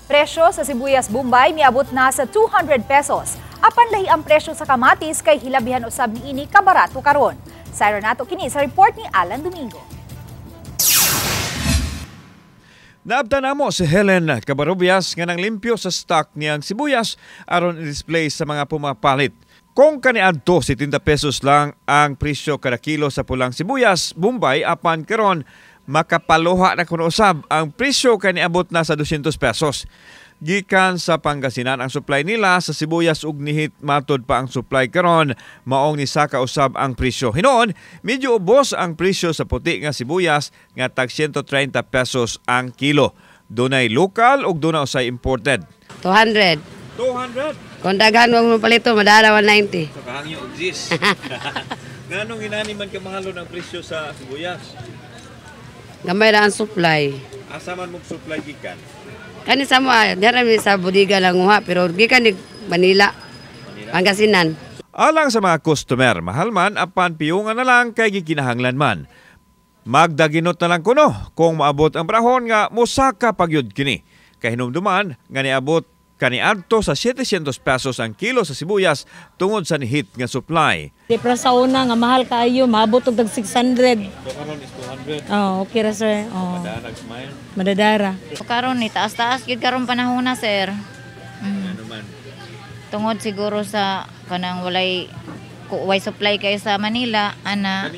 Presyo sa sibuyas Bombay miabot na sa 200 pesos. Apan lahi ang presyo sa kamatis kay hilabihan usab niini kabarato karon. Sayro nato kini sa report ni Alan Domingo. Naabtan namo si Helen Cabarubias nga nang limpyo sa stock niyang sibuyas aron i-display sa mga pumapalit. Kung kaniadto 70 pesos lang ang presyo kada kilo sa pulang sibuyas Bombay, apan karon makapaluha na kuno usab ang presyo kaniabot na sa 200 pesos. Gikan sa Pangasinan ang supply nila sa sibuyas ug nihit matod pa ang supply karon maong ni saka usab ang presyo. Hinuon medyo ubos ang presyo sa puti nga sibuyas nga tag 130 pesos ang kilo. Dunay lokal ug dunay usay imported. 200. 200. Kung daghan mo palito madala 190. So kahangyo og gis. Nganong inani man ka mahalo ng presyo sa sibuyas? Gamay ra ang supply. Asa man mo supply gikan? Kani sa mo, dara mi sa bodega lang uha, pero gikan ni Manila, Pangasinan. Alang sa mga customer, mahal man apan piyungan na lang kay gikinahanglan man. Magdaginot na lang kuno kung maabot ang brahon nga musaka pagyud kini. Kay hinumduman nga niabot kaniadto sa 700 pesos ang kilo sa sibuyas tungod sa nihit nga supply. Di para sa una nga mahal kaayo, maabot og tag 600. So karon is 200. Oh, okay ra sir. Oh. Madarag smile. Madadara. Karon ni taas-taas gid karon panahon na sir. Ano man. Tungod siguro sa kanang walay supply kayo sa Manila ana.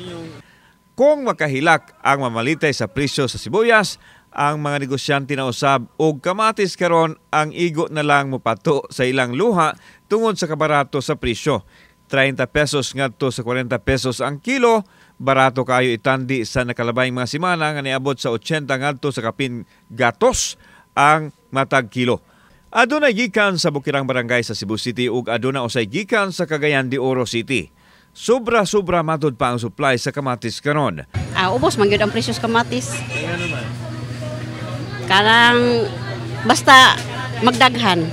Kung makahilak ang mamalitay sa presyo sa sibuyas, ang mga negosyante na usab og kamatis karon ang igo na lang mopato sa ilang luha tungod sa kabarato sa presyo. 30 pesos ngadto sa 40 pesos ang kilo, barato kayo itandi sa nakalabayng mga semana nga niabot sa 80 ngadto sa kapin gatos ang matag kilo. Aduna gikan sa Bukirang Barangay sa Cebu City ug aduna usay gikan sa Cagayan de Oro City. Sobra matod pa ang supply sa kamatis karon. Ubos man gyud ang presyo sa kamatis. Karang basta magdaghan.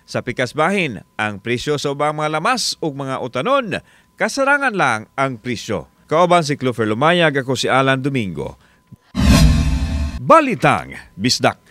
Sa pikas bahin, ang presyo sa ubang mga lamas ug mga utanon, kasarangan lang ang presyo. Kauban si Clover Lumayag, ako si Alan Domingo. Balitang Bisdak.